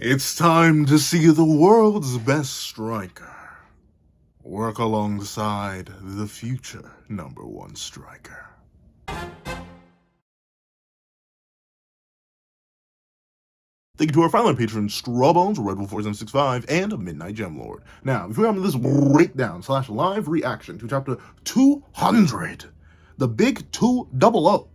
It's time to see the world's best striker work alongside the future #1 striker. Thank you to our final patrons, Strawbones, Redbull4765, and Midnight Gemlord. Now, before we have this breakdown / live reaction to chapter 200, the big 200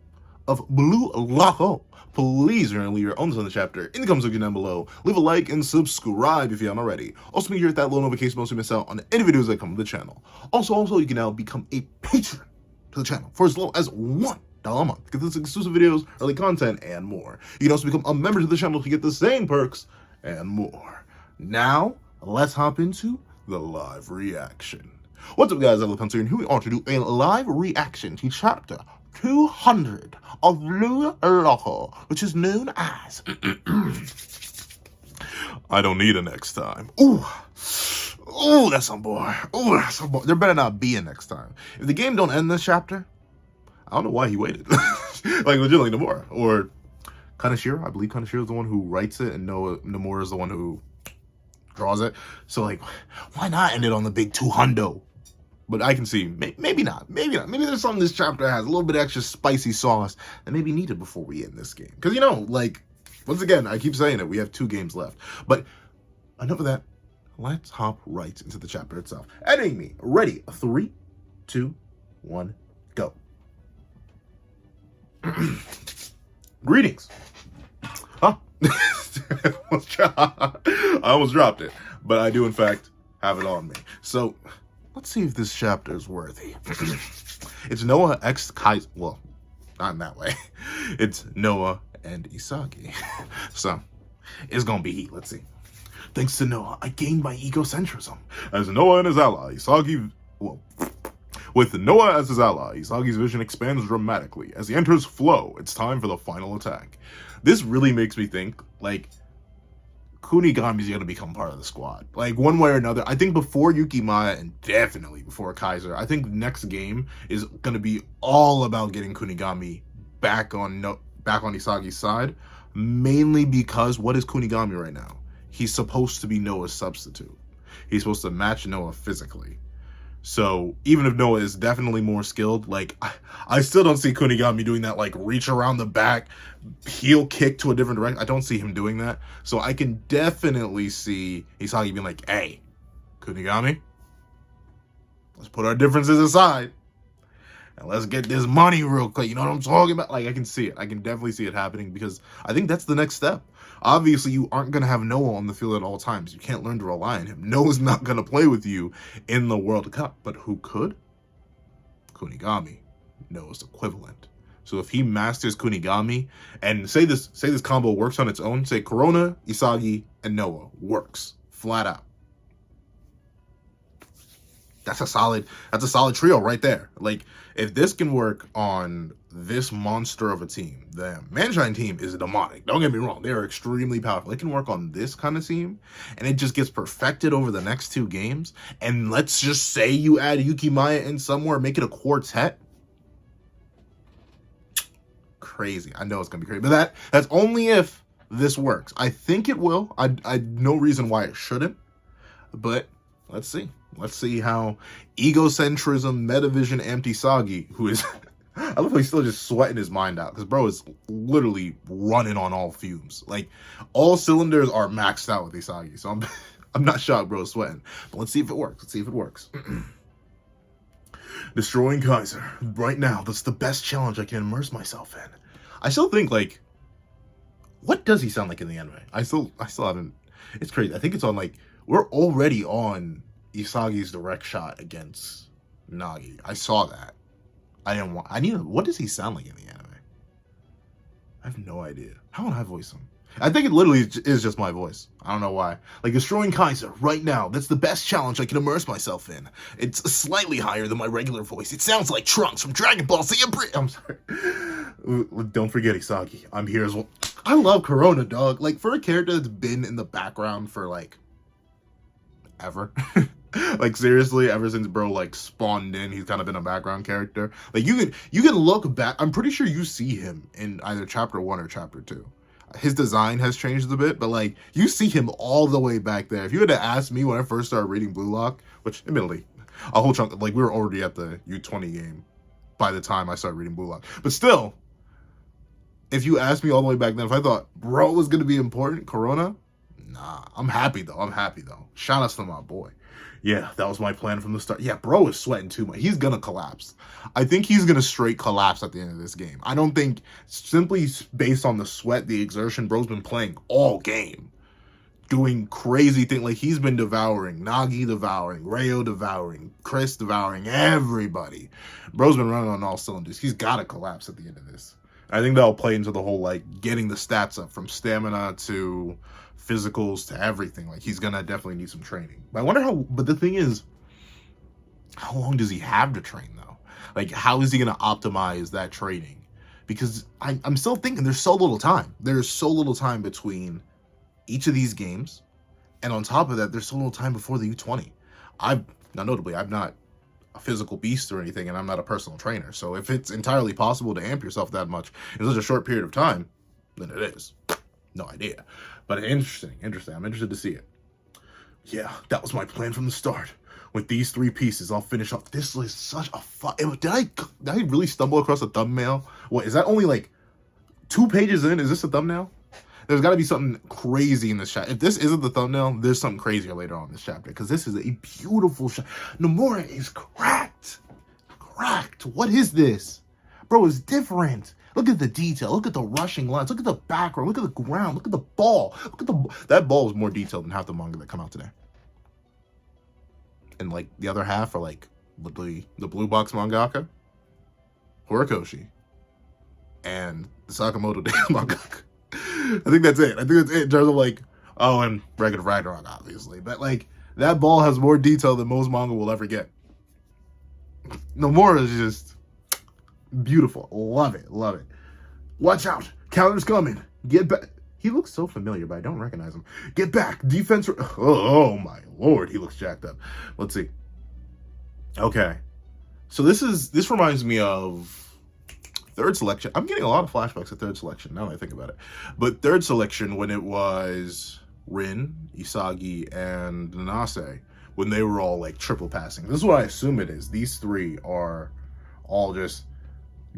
of Blue Lock, please leave your own on the chapter in the comment section down below. Leave a like and subscribe if you haven't already. Also, make sure you hit that little notification bell so you miss out on any videos that come to the channel. Also, you can now become a patron to the channel for as low as $1 a month. Get this exclusive videos, early content, and more. You can also become a member to the channel to get the same perks and more. Now, let's hop into the live reaction. What's up, guys? I'm Kaiser, and here we are to do a live reaction to chapter 200 of Blue Lock, which is known as I don't need a next time. Ooh, that's some boy. Ooh, that's some boy. There better not be a next time. If the game don't end this chapter, I don't know why he waited. Like, legitimately, Nomura. Or Kaneshiro. I believe Kaneshiro is the one who writes it, and Nomura is the one who draws it. So, like, why not end it on the big 200? But I can see, maybe not. Maybe there's something this chapter has, a little bit extra spicy sauce that may be needed before we end this game. Because, like, once again, I keep saying it, we have 2 games left. But enough of that. Let's hop right into the chapter itself. Editing me. Ready. 3, 2, 1, go. Greetings. Huh? I almost dropped it. But I do, in fact, have it on me. So, let's see if this chapter is worthy. It's Noah x Kaiser. Well, not in that way. It's Noah and Isagi. So, it's gonna be heat. Let's see. Thanks to Noah, I gained my egocentrism. As Noah and his ally, Isagi... Well, with Noah as his ally, Isagi's vision expands dramatically. As he enters Flow, it's time for the final attack. This really makes me think, like, Kunigami's gonna become part of the squad. Like, one way or another. I think before Yukimaya, and definitely before Kaiser, I think next game is gonna be all about getting Kunigami back on Isagi's side. Mainly because, what is Kunigami right now? He's supposed to be Noah's substitute. He's supposed to match Noah physically. So, even if Noah is definitely more skilled, like, I still don't see Kunigami doing that, like, reach around the back, heel kick to a different direction. I don't see him doing that. So, I can definitely see Isagi being like, hey, Kunigami, let's put our differences aside, and let's get this money real quick. You know what I'm talking about? Like, I can see it. I can definitely see it happening, because I think that's the next step. Obviously, you aren't going to have Noah on the field at all times. You can't learn to rely on him. Noah's not going to play with you in the World Cup. But who could? Kunigami, Noah's equivalent. So if he masters Kunigami, and say this combo works on its own, say Corona, Isagi, and Noah works flat out. That's a solid trio right there. Like, if this can work on this monster of a team, the Manshine team is demonic. Don't get me wrong. They are extremely powerful. It can work on this kind of team, and it just gets perfected over the next 2 games. And let's just say you add Yukimaya in somewhere, make it a quartet. Crazy. I know it's going to be crazy. But that's only if this works. I think it will. I no reason why it shouldn't. But let's see. Let's see how egocentrism, metavision, Isagi, who is... I love how he's still just sweating his mind out, because bro is literally running on all fumes. Like, all cylinders are maxed out with Isagi, so I'm not shocked bro is sweating. But let's see if it works. Let's see if it works. Destroying Kaiser. Right now, that's the best challenge I can immerse myself in. I still think, like, what does he sound like in the anime? I still haven't... It's crazy. I think it's on, like... We're already on Isagi's direct shot against Nagi. I saw that. What does he sound like in the anime? I have no idea. How would I voice him? I think it literally is just my voice. I don't know why. Like, destroying Kaiser right now. That's the best challenge I can immerse myself in. It's slightly higher than my regular voice. It sounds like Trunks from Dragon Ball Z. I'm sorry. Don't forget Isagi. I'm here as well. I love Corona, dog. Like, for a character that's been in the background for, like, ever. Like, seriously, ever since bro, like, spawned in, he's kind of been a background character. Like, you can look back. I'm pretty sure you see him in either chapter 1 or chapter 2. his design has changed a bit, but like you see him all the way back there. If you had to ask me when I first started reading Blue Lock, which admittedly a whole chunk, like we were already at the U20 game by the time I started reading Blue Lock, but still, if you asked me all the way back then, if I thought bro was gonna be important, Corona, nah. I'm happy though. Shout out to my boy. Yeah, that was my plan from the start. Yeah, bro is sweating too much. He's gonna collapse. I think he's gonna straight collapse at the end of this game. I don't think, simply based on the sweat, the exertion, bro's been playing all game, doing crazy things. Like he's been devouring, Nagi devouring, Rayo devouring, Chris devouring, everybody. Bro's been running on all cylinders. He's gotta collapse at the end of this. I think that'll play into the whole like getting the stats up from stamina to physicals to everything. Like he's gonna definitely need some training. But I wonder how, but the thing is, how long does he have to train though? Like how is he gonna optimize that training? Because I'm still thinking there's so little time. There's so little time between each of these games. And on top of that, there's so little time before the U20. Now notably, I'm not a physical beast or anything, and I'm not a personal trainer. So if it's entirely possible to amp yourself that much in such a short period of time, then it is. No idea. But interesting. I'm interested to see it. Yeah, that was my plan from the start. With these 3 pieces, I'll finish off. This was such a fun... Did I really stumble across a thumbnail? What, is that only like 2 pages in? Is this a thumbnail? There's got to be something crazy in this chapter. If this isn't the thumbnail, there's something crazier later on in this chapter. Because this is a beautiful shot. Nomura is cracked. What is this? Bro, it's different. Look at the detail. Look at the rushing lines. Look at the background. Look at the ground. Look at the ball. That ball is more detailed than half the manga that come out today. And like the other half are like literally the blue box mangaka, Horikoshi, and the Sakamoto Days mangaka. I think that's it. In terms of like, and regular Ragnarok, obviously. But like that ball has more detail than most manga will ever get. Nomura is just beautiful. Love it. Watch out. Counter's coming. Get back. He looks so familiar, but I don't recognize him. Get back. Defense. Oh my lord. He looks jacked up. Let's see. Okay. So this reminds me of third selection. I'm getting a lot of flashbacks to third selection now that I think about it. But third selection, when it was Rin, Isagi, and Nanase, when they were all like triple passing. This is what I assume it is. These 3 are all just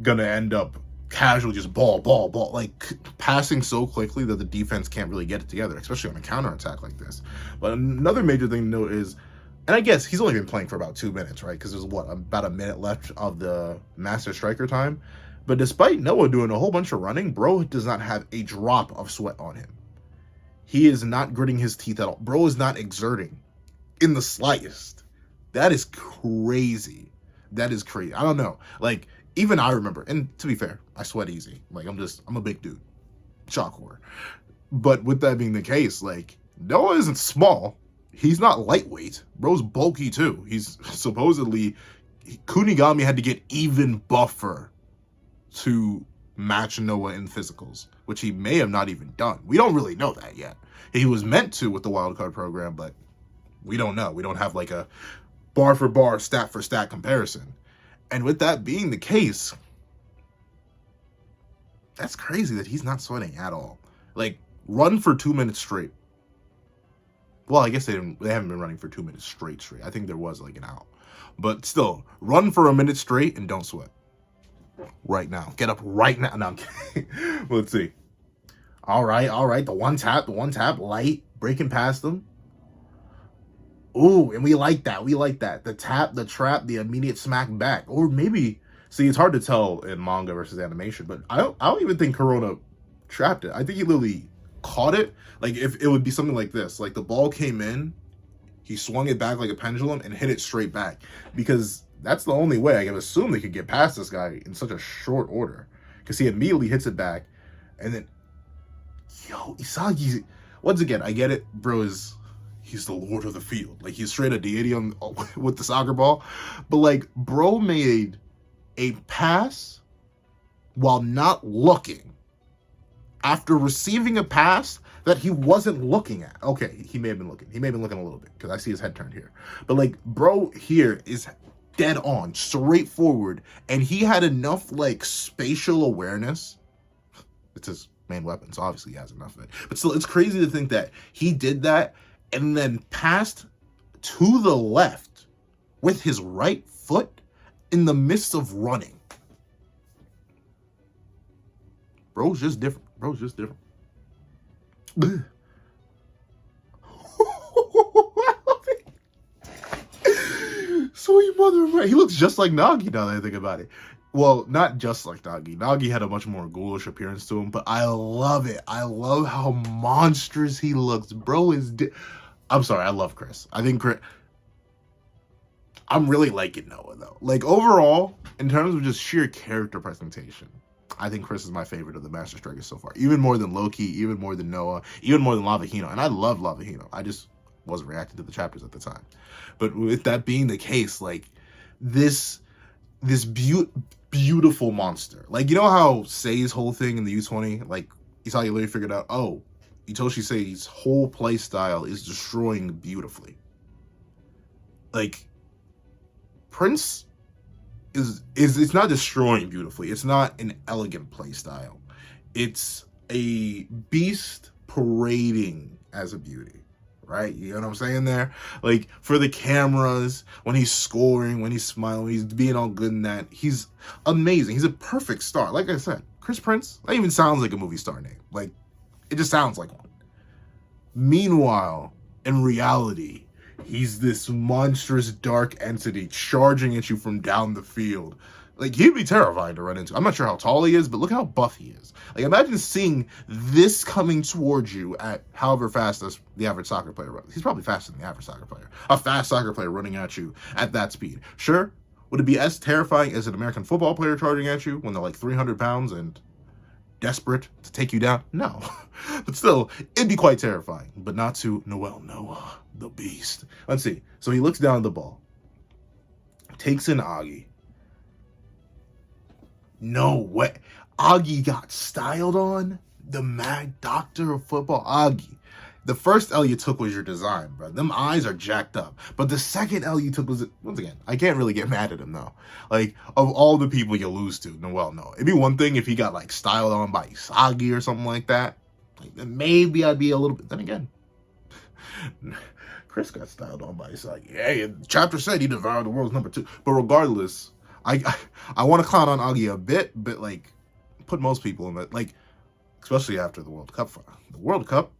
gonna end up casually just ball, like passing so quickly that the defense can't really get it together, especially on a counterattack like this. But another major thing to note is, and I guess he's only been playing for about 2 minutes, right? Because there's about a minute left of the Master Striker time. But despite Noah doing a whole bunch of running, bro does not have a drop of sweat on him. He is not gritting his teeth at all. Bro is not exerting in the slightest. That is crazy. I don't know. Like, even I remember, and to be fair, I sweat easy. Like, I'm a big dude. Shock horror. But with that being the case, like, Noah isn't small. He's not lightweight. Bro's bulky too. He's supposedly, Kunigami had to get even buffer to match Noah in physicals, which he may have not even done. We don't really know that yet. He was meant to with the wildcard program, but we don't know. We don't have like a bar for bar, stat for stat comparison. And with that being the case, that's crazy that he's not sweating at all. Like, run for 2 minutes straight. Well, I guess they haven't been running for 2 minutes straight. I think there was like an out. But still, run for a minute straight and don't sweat. Right now. Get up right now. No, I'm kidding. Let's see. All right. The one tap, light, breaking past them. Ooh, and we like that. The tap, the trap, the immediate smack back. Or maybe, see, it's hard to tell in manga versus animation, but I don't even think Corona trapped it. I think he literally caught it. Like, if it would be something like this. Like, the ball came in, he swung it back like a pendulum and hit it straight back. Because that's the only way I can assume they could get past this guy in such a short order. Because he immediately hits it back. And then, yo, Isagi, once again, I get it, bro he's the lord of the field. Like, he's straight a deity with the soccer ball. But, like, bro made a pass while not looking after receiving a pass that he wasn't looking at. Okay, he may have been looking. He may have been looking a little bit because I see his head turned here. But, like, bro here is dead on, straightforward. And he had enough, like, spatial awareness. It's his main weapon, so obviously he has enough of it. But still, it's crazy to think that he did that and then passed to the left with his right foot in the midst of running. Bro's just different. Bro's just different. Sweet mother, right? He looks just like Nagi now that I think about it. Well, not just like Nagi. Nagi had a much more ghoulish appearance to him, but I love it. I love how monstrous he looks. Bro is... I'm sorry, I love Chris. I think Chris... I'm really liking Noah, though. Like, overall, in terms of just sheer character presentation, I think Chris is my favorite of the Master Strikers so far. Even more than Loki, even more than Noah, even more than Lava Hino. And I love Lava Hino. I just wasn't reacting to the chapters at the time. But with that being the case, like, this beautiful monster. Like, you know how Sei's whole thing in the U20, like, Isagi literally figured out, oh, Itoshi Sei's whole play style is destroying beautifully. Like, Prince is it's not destroying beautifully. It's not an elegant play style. It's a beast parading as a beauty, right? You know what I'm saying there? Like, for the cameras, when he's scoring, when he's smiling, when he's being all good in that, he's amazing. He's a perfect star. Like I said, Chris Prince, that even sounds like a movie star name. Like, it just sounds like one. Meanwhile, in reality, he's this monstrous dark entity charging at you from down the field. Like, he'd be terrifying to run into. I'm not sure how tall he is, but look how buff he is. Like, imagine seeing this coming towards you at however fast as the average soccer player runs. He's probably faster than the average soccer player. A fast soccer player running at you at that speed. Sure, would it be as terrifying as an American football player charging at you when they're like 300 pounds and desperate to take you down? No. But still, it'd be quite terrifying. But not to Noah, the beast. Let's see. So he looks down at the ball. Takes in Agi. No way. Agi got styled on? The Mad Doctor of Football? Agi. The first L you took was your design, bro. Them eyes are jacked up. But the second L you took was... Once again, I can't really get mad at him, though. Like, of all the people you lose to, no. It'd be one thing if he got, like, styled on by Isagi or something like that. Like, then maybe I'd be a little bit... Then again, Chris got styled on by Isagi. Hey, the chapter said he devoured the world's number 2. But regardless, I want to clown on Agi a bit, but, like, put most people in that. Like, especially after the World Cup. The World Cup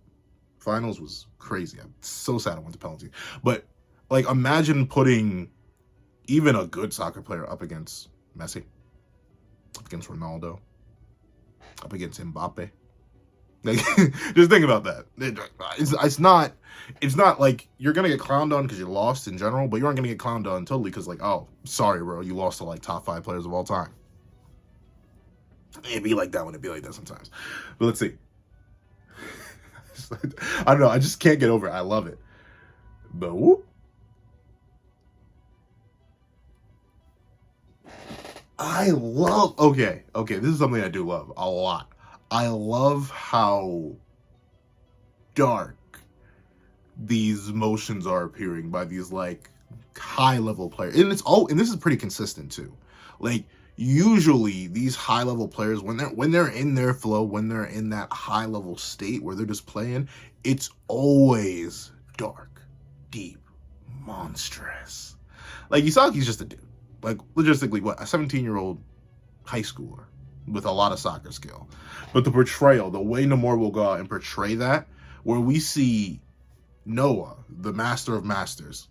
Finals was crazy. I'm so sad I went to penalty. But, like, imagine putting even a good soccer player up against Messi, up against Ronaldo, up against Mbappe. Like, just think about that. It's not like you're going to get clowned on because you lost in general, but you aren't going to get clowned on totally because, like, oh, sorry, bro, you lost to, like, top 5 players of all time. It'd be like that when it'd be like that sometimes. But let's see. I don't know. I just can't get over it. I love it. But whoop. I love... Okay. This is something I do love a lot. I love how dark these motions are appearing by these, like, high-level players. And this is pretty consistent, too. Like, usually these high-level players, when they're in their flow, when they're in that high-level state where they're just playing, it's always dark, deep, monstrous. Like, Isagi's just a dude. Like, logistically, what, a 17-year-old high schooler with a lot of soccer skill. But the portrayal, the way Nomura will go out and portray that, where we see Noah, the master of masters.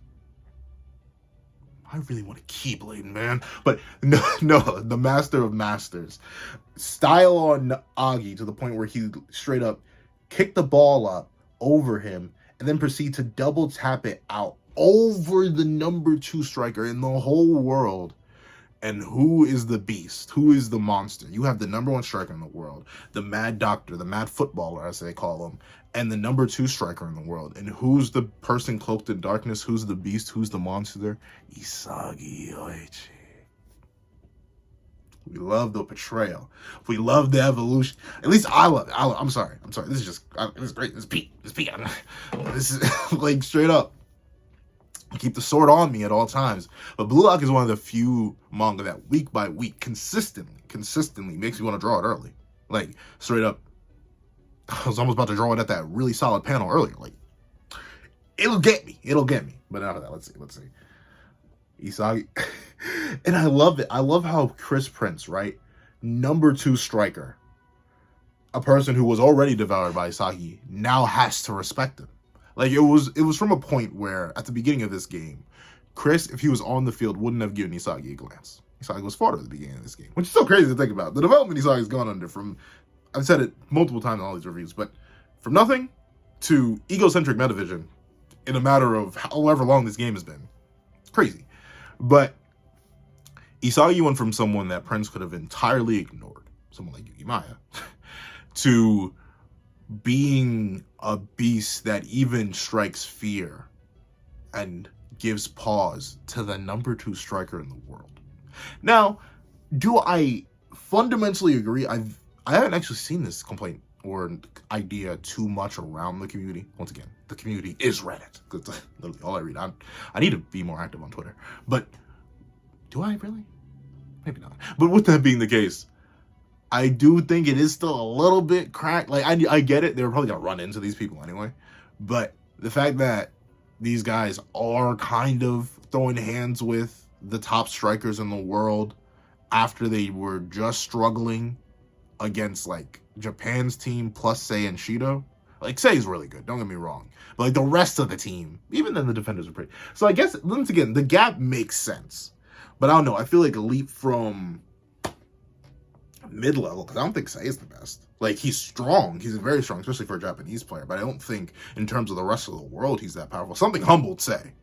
I really want to Keyblade, man. But no, the master of masters. Style on Agi to the point where he straight up kicked the ball up over him and then proceed to double tap it out over the number 2 striker in the whole world. And who is the beast? Who is the monster? You have the number 1 striker in the world, the mad doctor, the mad footballer, as they call him, and the number 2 striker in the world. And who's the person cloaked in darkness? Who's the beast? Who's the monster? Isagi Oichi. We love the portrayal. We love the evolution. At least I love it. I'm sorry. This is just, this is great. This is Pete. This is like straight up. Keep the sword on me at all times. But Blue Lock is one of the few manga that week by week consistently makes me want to draw it early. Like, straight up, I was almost about to draw it at that really solid panel earlier. Like, it'll get me. It'll get me. But after that, let's see. Isagi. And I love it. I love how Chris Prince, right? Number 2 striker. A person who was already devoured by Isagi now has to respect him. Like, it was from a point where, at the beginning of this game, Chris, if he was on the field, wouldn't have given Isagi a glance. Isagi was fodder at the beginning of this game, which is so crazy to think about. The development Isagi's gone under from, I've said it multiple times in all these reviews, but from nothing to egocentric metavision in a matter of however long this game has been. It's crazy. But Isagi went from someone that Prince could have entirely ignored, someone like Yukimaya, to being a beast that even strikes fear and gives pause to the number 2 striker in the world. Now, do I fundamentally agree? I haven't actually seen this complaint or idea too much around the community. Once again, the community is Reddit. That's literally all I read. I need to be more active on Twitter. But do I really? Maybe not. But with that being the case, I do think it is still a little bit cracked. Like, I get it. They're probably going to run into these people anyway. But the fact that these guys are kind of throwing hands with the top strikers in the world after they were just struggling against, like, Japan's team plus Sei and Shido. Like, Sei's really good, don't get me wrong. But, like, the rest of the team, even then the defenders are pretty. So I guess, once again, the gap makes sense. But I don't know. I feel like a leap from mid-level, because I don't think Sei is the best. Like, he's strong. He's very strong, especially for a Japanese player. But I don't think, in terms of the rest of the world, he's that powerful. Something humbled Sei.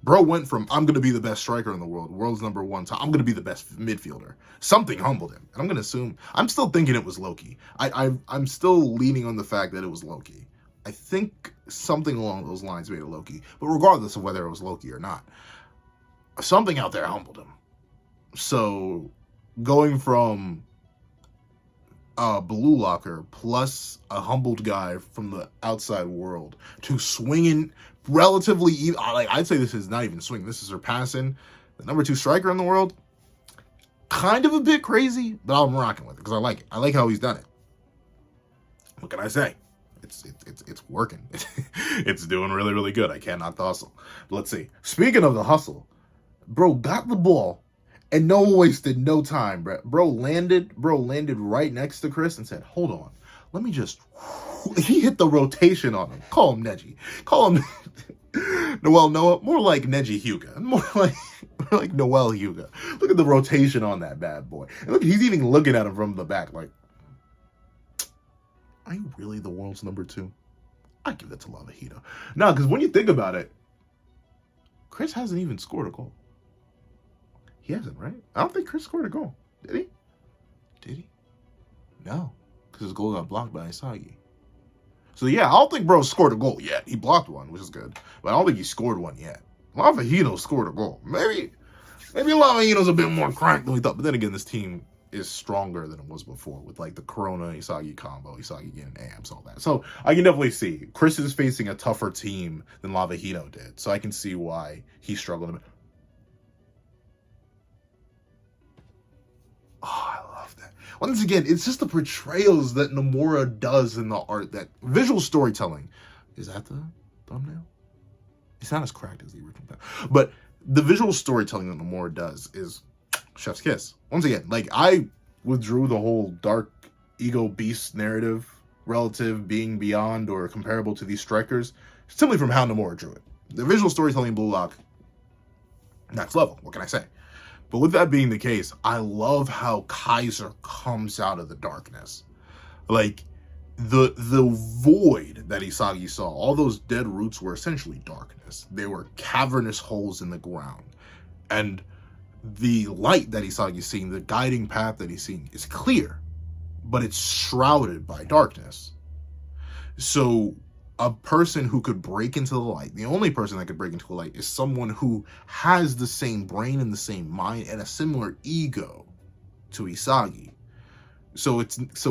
Bro went from, I'm going to be the best striker in the world's number 1, to I'm going to be the best midfielder. Something humbled him. And I'm going to assume, I'm still thinking it was Loki. I'm still leaning on the fact that it was Loki. I think something along those lines made it Loki. But regardless of whether it was Loki or not, something out there humbled him. So, going from a blue locker plus a humbled guy from the outside world to swinging relatively, like, I'd say this is not even swing. This is surpassing the number 2 striker in the world. Kind of a bit crazy, but I'm rocking with it because I like it. I like how he's done it. What can I say? It's working. It's doing really, really good. I can't knock the hustle. But let's see. Speaking of the hustle, bro got the ball and wasted no time, bro. Bro landed right next to Chris and said, "Hold on, let me just." He hit the rotation on him. Call him Neji. Call him Noah. More like Neji Hyuga. More like Noel Hyuga. Look at the rotation on that bad boy. And look, he's even looking at him from the back like, are you really the world's number 2? I give that to Lavahito. No, because when you think about it, Chris hasn't even scored a goal. He hasn't, right? I don't think Chris scored a goal. Did he? Did he? No, because his goal got blocked by Isagi. So yeah, I don't think bro scored a goal yet. He blocked one, which is good. But I don't think he scored one yet. Lavahito scored a goal. Maybe Lavahito's a bit more cracked than we thought. But then again, this team is stronger than it was before with, like, the Corona Isagi combo, Isagi getting amps, all that. So I can definitely see Chris is facing a tougher team than Lavahito did. So I can see why he struggled a bit. Oh, I love that. Once again, it's just the portrayals that Nomura does in the art, that visual storytelling. Is that the thumbnail? It's not as cracked as the original, but the visual storytelling that Nomura does is chef's kiss. Once again, like, I withdrew the whole dark ego beast narrative relative being beyond or comparable to these strikers simply from how Nomura drew it. The visual storytelling in Blue Lock, next level. What can I say? But with that being the case, I love how Kaiser comes out of the darkness. Like, the void that Isagi saw, all those dead roots were essentially darkness. They were cavernous holes in the ground. And the light that Isagi's seeing, the guiding path that he's seeing, is clear, but it's shrouded by darkness. So a person who could break into the light, the only person that could break into the light, is someone who has the same brain and the same mind and a similar ego to Isagi. So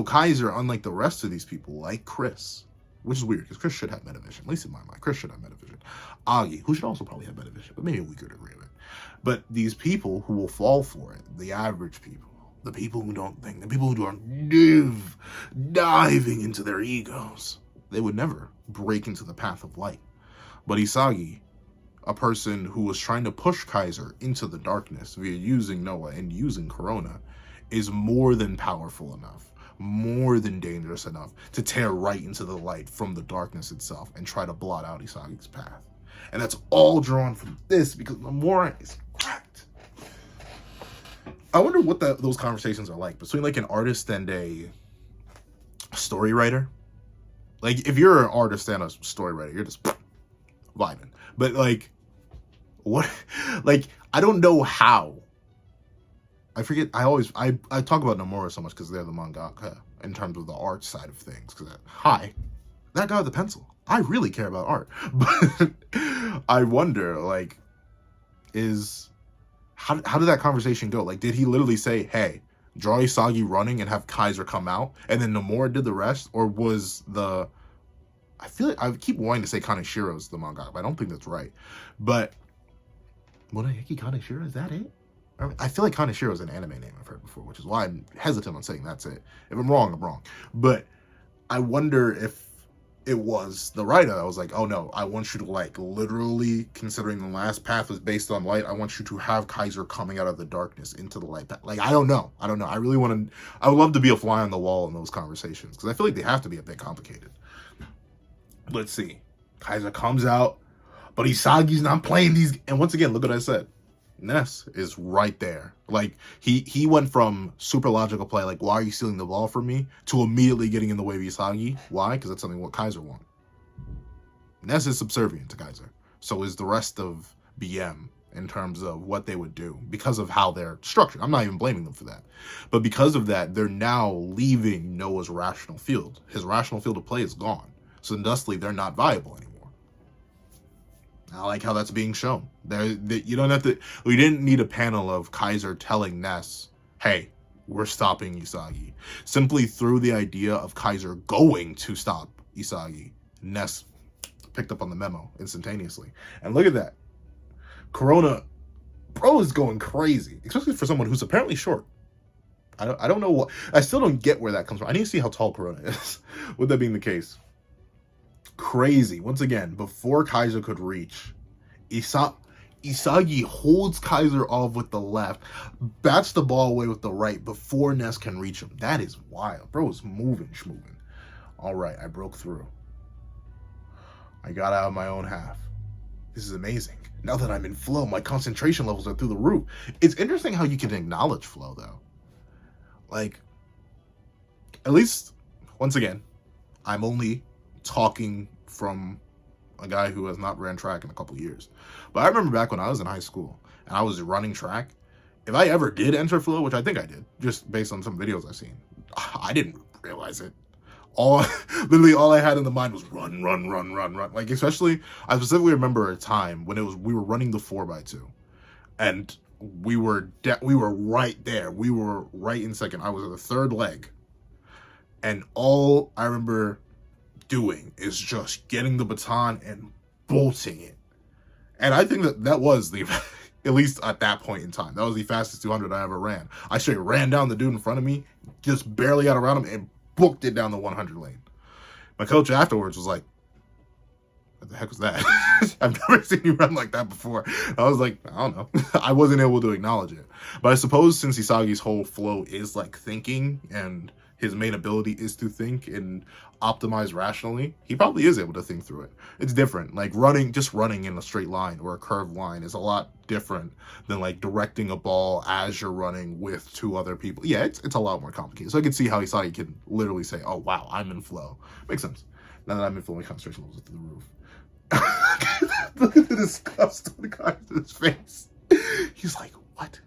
Kaiser, unlike the rest of these people, like Chris, which is weird because Chris should have metavision, at least in my mind. Chris should have metavision. Agi, who should also probably have metavision, but maybe a weaker degree of it. But these people who will fall for it, the average people, the people who don't think, the people who are diving into their egos, they would never break into the path of light. But Isagi, a person who was trying to push Kaiser into the darkness via using Noah and using Corona, is more than powerful enough, more than dangerous enough to tear right into the light from the darkness itself and try to blot out Isagi's path. And that's all drawn from this because Nomura is cracked. I wonder what those conversations are like between like an artist and a story writer. Like if you're an artist and a story writer, you're just vibing. But like, what? Like I don't know how. I forget. I talk about Nomura so much because they're the mangaka in terms of the art side of things. Because that guy with the pencil. I really care about art, but I wonder like, how did that conversation go? Like, did he literally say, "Hey, draw Isagi running and have Kaiser come out," and then Nomura did the rest, or was I feel like I keep wanting to say Kaneshiro's the mangaka, but I don't think that's right. But Murayuki Kaneshiro, is that it? I feel like Kaneshiro is an anime name I've heard before, which is why I'm hesitant on saying that's it. If I'm wrong, I'm wrong. But I wonder if it was the writer that was like, oh no, I want you to like literally, considering the last path was based on light, I want you to have Kaiser coming out of the darkness into the light path. Like, I don't know. I really want to, I would love to be a fly on the wall in those conversations because I feel like they have to be a bit complicated. Let's see. Kaiser comes out, but Isagi's not playing these. And once again, look what I said. Ness is right there. Like he went from super logical play, like why are you stealing the ball from me, to immediately getting in the way of Isagi. Why? Because that's something what Kaiser wants. Ness is subservient to Kaiser. So is the rest of BM in terms of what they would do because of how they're structured. I'm not even blaming them for that. But because of that, they're now leaving Noah's rational field. His rational field of play is gone. So thusly, they're not viable anymore. I like how that's being shown. You don't have to. We didn't need a panel of Kaiser telling Ness, "Hey, we're stopping Isagi." Simply through the idea of Kaiser going to stop Isagi, Ness picked up on the memo instantaneously. And look at that, Corona, bro, is going crazy, especially for someone who's apparently short. I don't know what. I still don't get where that comes from. I need to see how tall Corona is. With that being the case. Crazy. Once again, before Kaiser could reach, Isagi holds Kaiser off with the left, bats the ball away with the right before Ness can reach him. That is wild. Bro is moving, schmoving. All right, I broke through. I got out of my own half. This is amazing. Now that I'm in flow, my concentration levels are through the roof. It's interesting how you can acknowledge flow, though. Like, at least, once again, I'm only talking from a guy who has not ran track in a couple of years. But I remember back when I was in high school and I was running track, if I ever did enter flow, which I think I did, just based on some videos I've seen, I didn't realize it. Literally all I had in the mind was run. Like, especially, I specifically remember a time when we were running the 4x2 and we were right there. We were right in second. I was at the third leg. And all I remember doing is just getting the baton and bolting it. And I think that was the, at least at that point in time, that was the fastest 200 I ever ran. I straight ran down the dude in front of me, just barely got around him, and booked it down the 100 lane. My coach afterwards was like, what the heck was that? I've never seen you run like that before. I was like, I don't know. I wasn't able to acknowledge it. But I suppose since Isagi's whole flow is like thinking, and his main ability is to think and optimize rationally, he probably is able to think through it. It's different. Like just running in a straight line or a curved line is a lot different than like directing a ball as you're running with two other people. Yeah, it's a lot more complicated. So I can see how Isagi can literally say, oh wow, I'm in flow. Makes sense. Now that I'm in flow, my concentration levels are through the roof. Look at the disgust on the guy's face. He's like, what?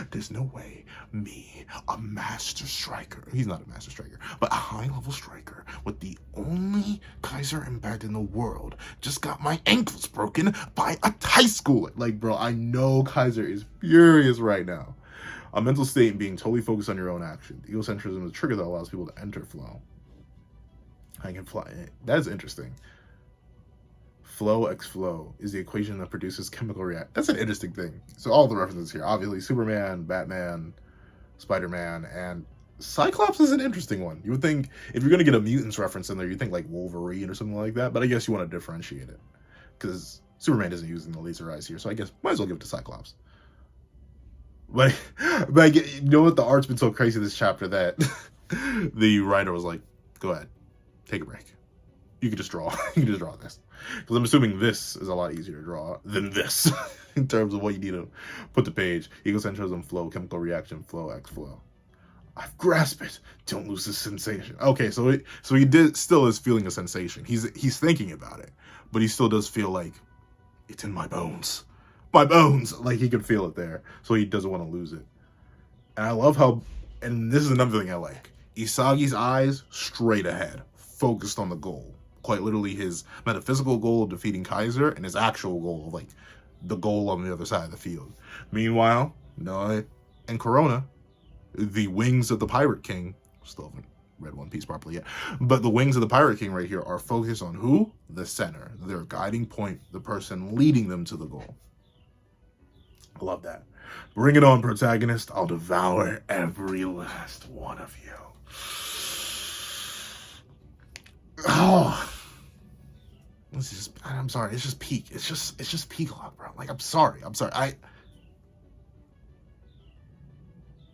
There's no way me, a master striker, he's not a master striker, but a high-level striker with the only Kaiser impact in the world, just got my ankles broken by a high schooler. Like, bro, I know Kaiser is furious right now. A mental state being totally focused on your own action. Egocentrism is a trigger that allows people to enter flow. I can fly. That is interesting. Flow x flow is the equation that produces chemical reaction. That's an interesting thing. So all the references here, obviously Superman, Batman, Spider-Man, and Cyclops is an interesting one. You would think if you're gonna get a mutants reference in there, you'd think like Wolverine or something like that. But I guess you want to differentiate it because Superman isn't using the laser eyes here, so I guess might as well give it to Cyclops. But you know what? The art's been so crazy this chapter that the writer was like, "Go ahead, take a break. You can just draw. You can just draw this." Because I'm assuming this is a lot easier to draw than this in terms of what you need to put the page. Egocentrism, flow, chemical reaction, flow, X flow. I've grasped it. Don't lose the sensation. Okay, so he still is feeling a sensation. He's thinking about it, but he still does feel like it's in my bones. My bones! Like, he can feel it there, so he doesn't want to lose it. And I love how, and this is another thing I like, Isagi's eyes straight ahead, focused on the goal. Quite literally his metaphysical goal of defeating Kaiser and his actual goal of, like, the goal on the other side of the field. Meanwhile, Noah and Corona, the wings of the Pirate King, still haven't read One Piece properly yet, but the wings of the Pirate King right here are focused on who? The center. Their guiding point, the person leading them to the goal. I love that. Bring it on, protagonist. I'll devour every last one of you. Oh, this is just, I'm sorry. It's just peak. It's just peak a lot, bro. Like, I'm sorry.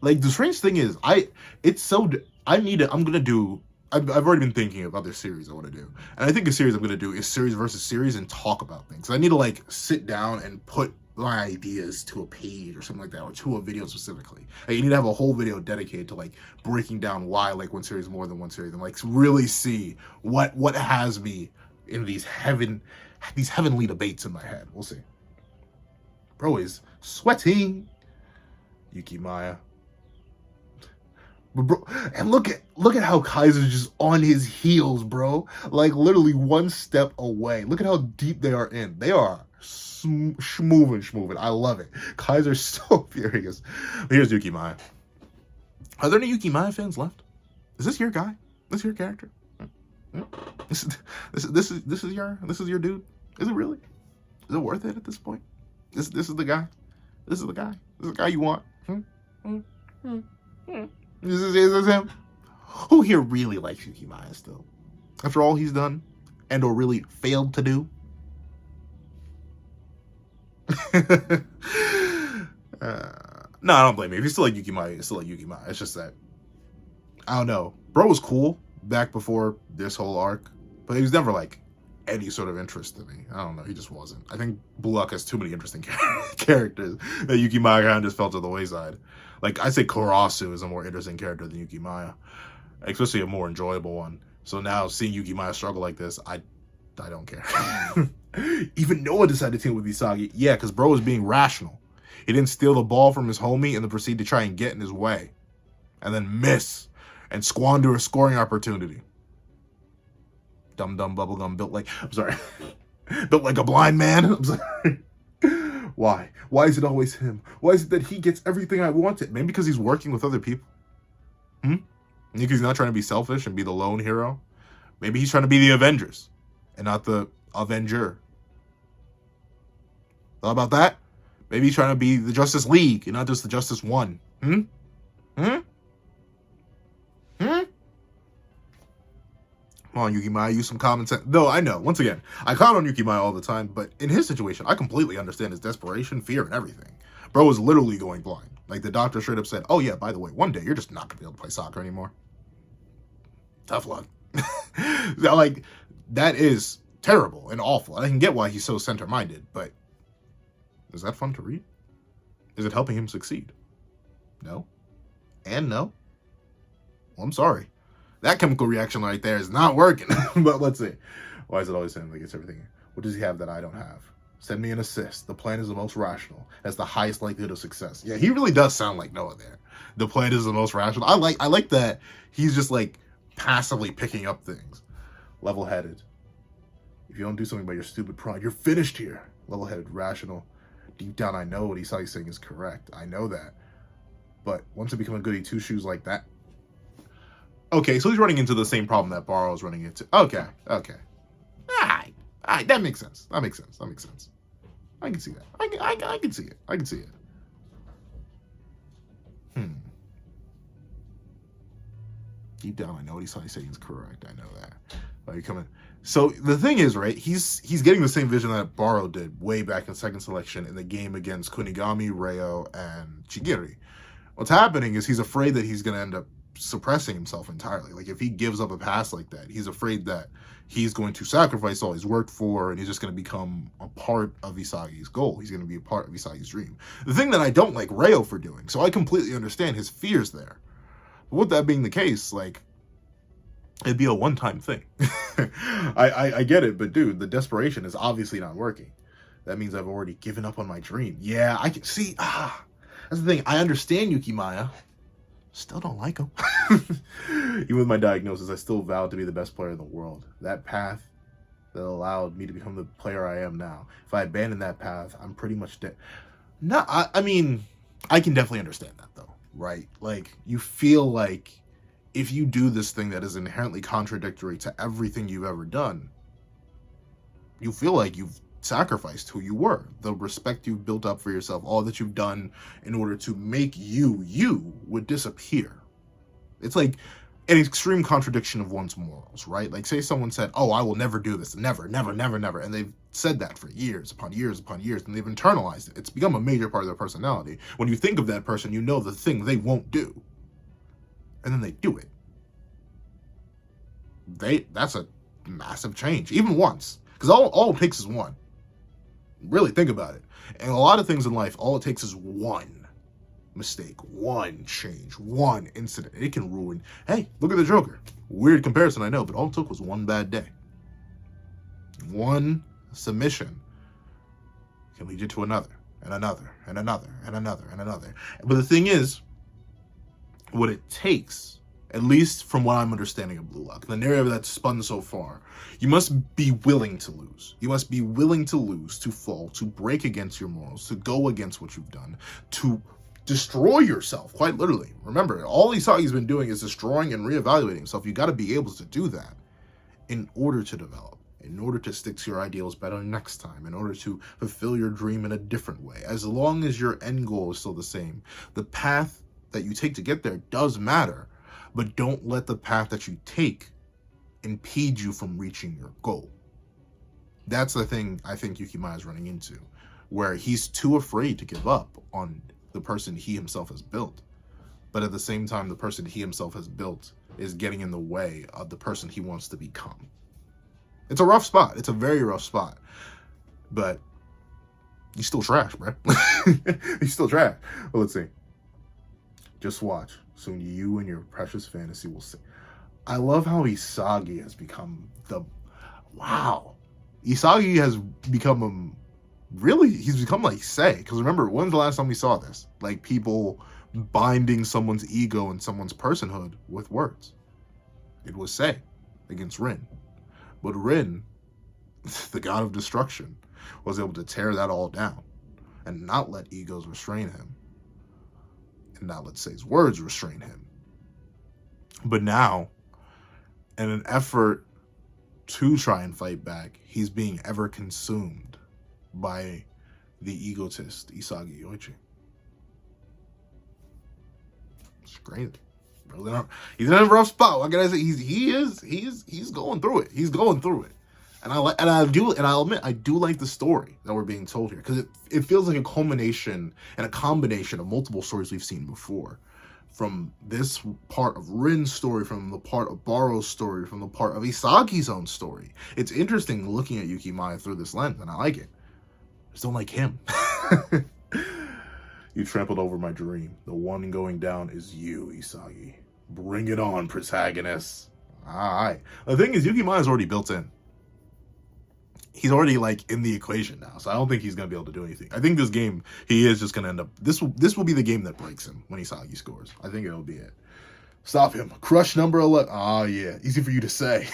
Like, the strange thing is, I've already been thinking of other series I want to do. And I think a series I'm going to do is series versus series and talk about things. I need to, like, sit down and put my ideas to a page or something like that, or to a video specifically. Like, you need to have a whole video dedicated to, like, breaking down why I like one series more than one series, and, like, really see what has me in these heavenly debates in my head. We'll see. Bro is sweating. Yukimaya. Bro, and look at how Kaiser's just on his heels, bro. Like, literally one step away. Look at how deep they are in. They are schmoving. I love it. Kaiser's so furious. Here's Yukimaya. Are there any Yukimaya fans left? Is this your guy? This is your character? This is your dude? Is it really? Is it worth it at this point? This is the guy. This is the guy. This is the guy you want. This is him. Who here really likes Yukimaya still? After all he's done and or really failed to do? No, I don't blame you. If you still like Yukimaya, it's still like Yukimaya. It's just that, I don't know. Bro was cool back before this whole arc, but he was never like any sort of interest to me. I don't know. He just wasn't. I think Blue Lock has too many interesting characters that Yukimaya kind of just fell to the wayside. Like, I'd say Karasu is a more interesting character than Yukimaya, especially a more enjoyable one. So now seeing Yukimaya struggle like this, I don't care. Even Noah decided to team with Isagi. Yeah, because bro was being rational. He didn't steal the ball from his homie and then proceed to try and get in his way. And then miss and squander a scoring opportunity. Dumb bubblegum built like, I'm sorry, built like a blind man. I'm sorry. Why? Why is it always him? Why is it that he gets everything I wanted? Maybe because he's working with other people. Maybe he's not trying to be selfish and be the lone hero. Maybe he's trying to be the Avengers and not the Avenger. Thought about that? Maybe he's trying to be the Justice League and not just the Justice One. Come on, Yukimaya, use some common sense. No, I know. Once again, I count on Yukimaya all the time, but in his situation, I completely understand his desperation, fear, and everything. Bro was literally going blind. Like, the doctor straight up said, oh yeah, by the way, one day you're just not going to be able to play soccer anymore. Tough luck. Like, that is terrible and awful. I can get why he's so center-minded, but is that fun to read? Is it helping him succeed? No. And no. Well, I'm sorry. That chemical reaction right there is not working. But let's see. Why is it always him that gets everything? What does he have that I don't have? Send me an assist. The plan is the most rational. Has the highest likelihood of success. Yeah, he really does sound like Noah there. The plan is the most rational. I like that he's just like passively picking up things. Level-headed. If you don't do something by your stupid pride, you're finished here. Level-headed, rational. Deep down, I know what he's saying is correct. I know that. But once I become a goody two-shoes like that, okay, so he's running into the same problem that Barrow's running into. Okay. All right, that makes sense. I can see that. I can see it. deep down, I know what he's saying is correct. I know that. Like, coming. So the thing is, right? He's getting the same vision that Baro did way back in second selection in the game against Kunigami, Reo, and Chigiri. What's happening is he's afraid that he's going to end up suppressing himself entirely. Like, if he gives up a pass like that, he's afraid that he's going to sacrifice all he's worked for, and he's just going to become a part of Isagi's goal. He's going to be a part of Isagi's dream. The thing that I don't like Reo for doing, so I completely understand his fears there. But with that being the case, like, it'd be a one-time thing. I get it, but dude, the desperation is obviously not working. That means I've already given up on my dream. Yeah, I can see. That's the thing. I understand Yukimaya. Still don't like him. Even with my diagnosis, I still vowed to be the best player in the world. That path that allowed me to become the player I am now. If I abandon that path, I'm pretty much dead. No, I mean, I can definitely understand that though, right? Like, you feel like if you do this thing that is inherently contradictory to everything you've ever done, you feel like you've sacrificed who you were, the respect you've built up for yourself, all that you've done in order to make you would disappear. It's like an extreme contradiction of one's morals, right? Like, say someone said, oh, I will never do this, never, never, never, never, and they've said that for years upon years upon years, and they've internalized it. It's become a major part of their personality. When you think of that person, you know the thing they won't do, and then they do it. That's a massive change, even once, because all it takes is one. Really think about it. And a lot of things in life, all it takes is one mistake, one change, one incident. It can ruin. Hey, look at the Joker. Weird comparison, I know, but all it took was one bad day. One submission can lead you to another, and another, and another, and another, and another. But the thing is, what it takes, at least from what I'm understanding of Blue Lock, the narrative that's spun so far, you must be willing to lose. You must be willing to lose, to fall, to break against your morals, to go against what you've done, to destroy yourself, quite literally. Remember, all Isagi's been doing is destroying and reevaluating himself. You got to be able to do that in order to develop, in order to stick to your ideals better next time, in order to fulfill your dream in a different way. As long as your end goal is still the same, the path that you take to get there does matter, but don't let the path that you take impede you from reaching your goal. That's the thing I think Yukimaya is running into, where he's too afraid to give up on the person he himself has built. But at the same time, the person he himself has built is getting in the way of the person he wants to become. It's a rough spot. It's a very rough spot. But he's still trash, bro. He's still trash. Well, let's see. Just watch. Soon you and your precious fantasy will see. I love how Isagi has become wow. Isagi has become he's become like Sei. Because remember, when's the last time we saw this? Like, people binding someone's ego and someone's personhood with words. It was Sei against Rin. But Rin, the god of destruction, was able to tear that all down and not let egos restrain him. And not let Sei's words restrain him. But now, in an effort to try and fight back, he's being ever consumed by the egotist Isagi Yoichi. It's crazy. He's in a rough spot. What can I say? He's going through it. He's going through it. And I'll admit, I do like the story that we're being told here, because it feels like a culmination and a combination of multiple stories we've seen before. From this part of Rin's story, from the part of Baro's story, from the part of Isagi's own story. It's interesting looking at Yukimaya through this lens, and I like it. I just don't like him. You trampled over my dream. The one going down is you, Isagi. Bring it on, protagonist. Alright. The thing is, Yukimaya's already built in. He's already, like, in the equation now, so I don't think he's going to be able to do anything. I think this game, he is just going to end up... This will be the game that breaks him when Isagi scores. I think it'll be it. Stop him. Crush number 11. Oh, yeah. Easy for you to say.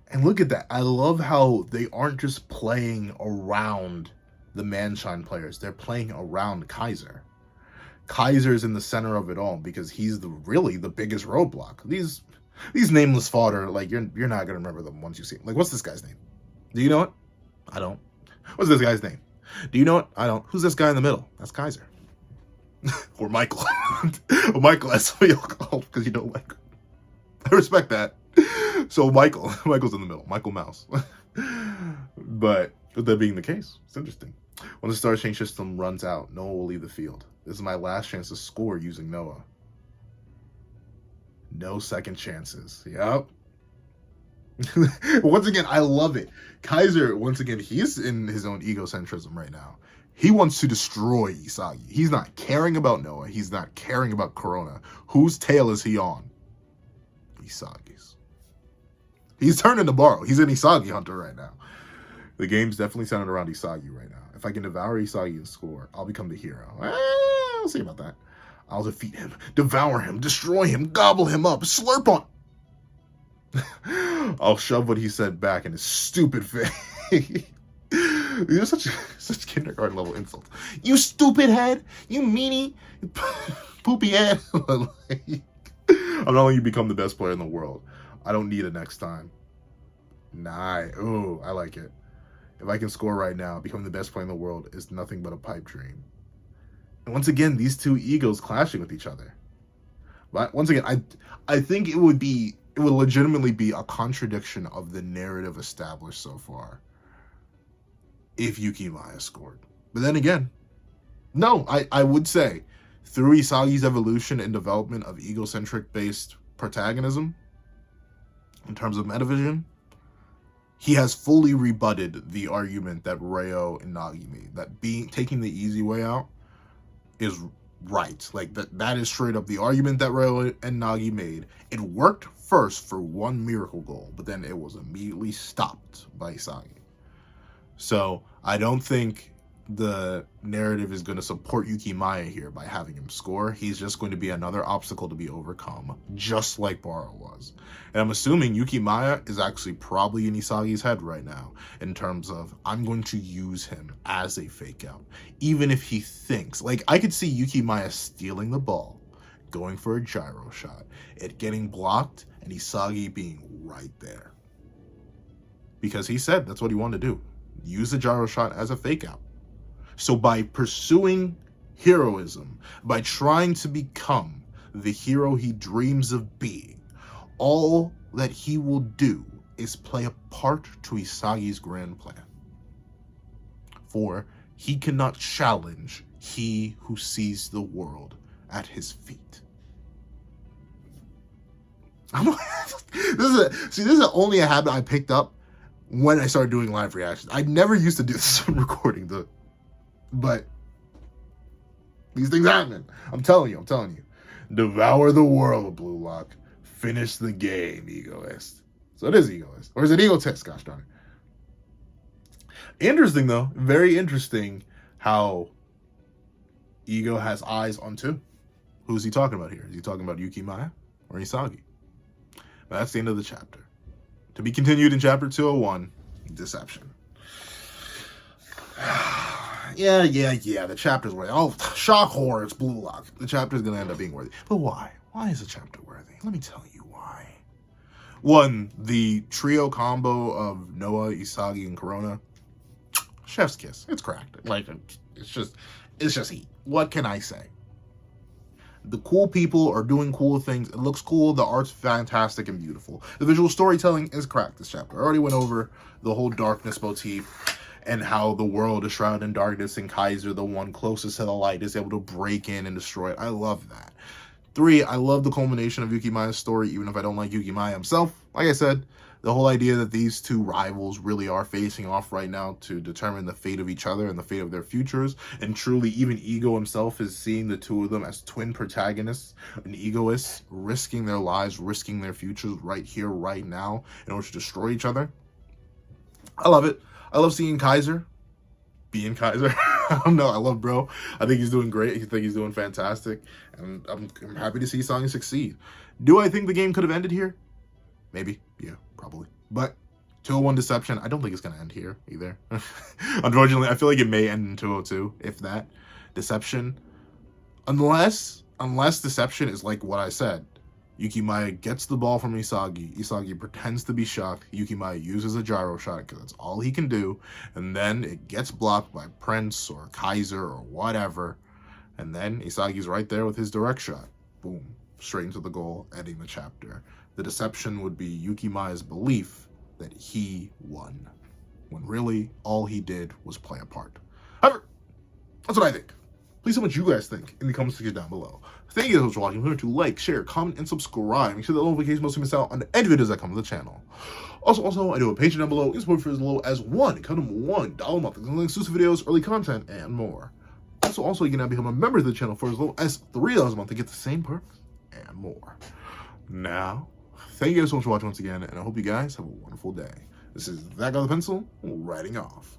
And look at that. I love how they aren't just playing around the Manshine players. They're playing around Kaiser. Kaiser's in the center of it all because he's really the biggest roadblock. These nameless fodder, like, you're not gonna remember them once you see them. Like, what's this guy's name? Do you know it? I don't. What's this guy's name? Do you know what? I don't. Who's this guy in the middle? That's Kaiser. Or Michael. Or Michael, as somebody else called, because you don't like. I respect that. So Michael's in the middle. Michael Mouse. But with that being the case, it's interesting. When the star change system runs out, Noah will leave the field. This is my last chance to score using Noah. No second chances. Yep. Once again, I love it. Kaiser, once again, he's in his own egocentrism right now. He wants to destroy Isagi. He's not caring about Noah. He's not caring about Corona. Whose tail is he on? Isagi's. He's turning to Baro. He's an Isagi hunter right now. The game's definitely centered around Isagi right now. If I can devour Isagi and score, I'll become the hero. We'll see about that. I'll defeat him, devour him, destroy him, gobble him up, slurp on. I'll shove what he said back in his stupid face. These are such kindergarten level insults. You stupid head, you meanie, poopy head. I'm not letting you become the best player in the world. I don't need it next time. Nah, ooh, I like it. If I can score right now, becoming the best player in the world is nothing but a pipe dream. And once again, these two egos clashing with each other. But once again, I think it would legitimately be a contradiction of the narrative established so far if Yukimaya scored. But then again, no, I would say through Isagi's evolution and development of egocentric based protagonism in terms of metavision, he has fully rebutted the argument that Ryo and Nagi made, that taking the easy way out is right. Like that is straight up the argument that Ryo and Nagi made. It worked first for one miracle goal, but then it was immediately stopped by Isagi. So I don't think the narrative is going to support Yukimaya here by having him score. He's just going to be another obstacle to be overcome, just like Baro was. And I'm assuming Yukimaya is actually probably in Isagi's head right now in terms of, I'm going to use him as a fake out. Even if he thinks, like, I could see Yukimaya stealing the ball, going for a gyro shot, it getting blocked, and Isagi being right there. Because he said that's what he wanted to do. Use the gyro shot as a fake out. So by pursuing heroism, by trying to become the hero he dreams of being, all that he will do is play a part to Isagi's grand plan. For he cannot challenge he who sees the world at his feet. This is only a habit I picked up when I started doing live reactions. I never used to do this when recording but these things happen. I'm telling you. Devour the world, Blue Lock. Finish the game, egoist. So it is egoist. Or is it egotist? Gosh darn it. Interesting, though. Very interesting how Ego has eyes on two. Who's he talking about here? Is he talking about Yukimaya or Isagi? But that's the end of the chapter. To be continued in chapter 201, Deception. Yeah, the chapter's worthy. Oh, shock horror, it's Blue Lock. The chapter's going to end up being worthy. But why? Why is the chapter worthy? Let me tell you why. One, the trio combo of Noah, Isagi, and Corona. Chef's kiss. It's cracked. Like, it's just heat. What can I say? The cool people are doing cool things. It looks cool. The art's fantastic and beautiful. The visual storytelling is cracked this chapter. I already went over the whole darkness motif and how the world is shrouded in darkness and Kaiser, the one closest to the light, is able to break in and destroy it. I love that. 3, I love the culmination of Yukimaya's story, even if I don't like Yukimaya himself. Like I said, the whole idea that these two rivals really are facing off right now to determine the fate of each other and the fate of their futures. And truly, even Ego himself is seeing the two of them as twin protagonists and egoists, risking their lives, risking their futures right here, right now, in order to destroy each other. I love it. I love seeing Kaiser being Kaiser. I don't know. I love bro. I think he's doing great. I think he's doing fantastic. And I'm happy to see Isagi succeed. Do I think the game could have ended here? Maybe. Yeah, probably. But 201 Deception, I don't think it's going to end here either. Unfortunately, I feel like it may end in 202, if that. Deception. Unless Deception is like what I said. Yukimaya gets the ball from Isagi. Isagi pretends to be shocked. Yukimaya uses a gyro shot because that's all he can do. And then it gets blocked by Prince or Kaiser or whatever. And then Isagi's right there with his direct shot. Boom. Straight into the goal, ending the chapter. The deception would be Yukimaya's belief that he won, when really all he did was play a part. However, that's what I think. Please tell me what you guys think in the comment section down below. Thank you guys for watching. Remember to like, share, comment, and subscribe. Make sure that notification bell so you miss out on any videos that come to the channel. Also, I do a Patreon down below. You can support for as low as $1 a month. Including exclusive videos, early content, and more. Also, you can now become a member of the channel for as low as $3 a month to get the same perks and more. Now, thank you guys so much for watching once again, and I hope you guys have a wonderful day. This is That Guy with the Pencil, writing off.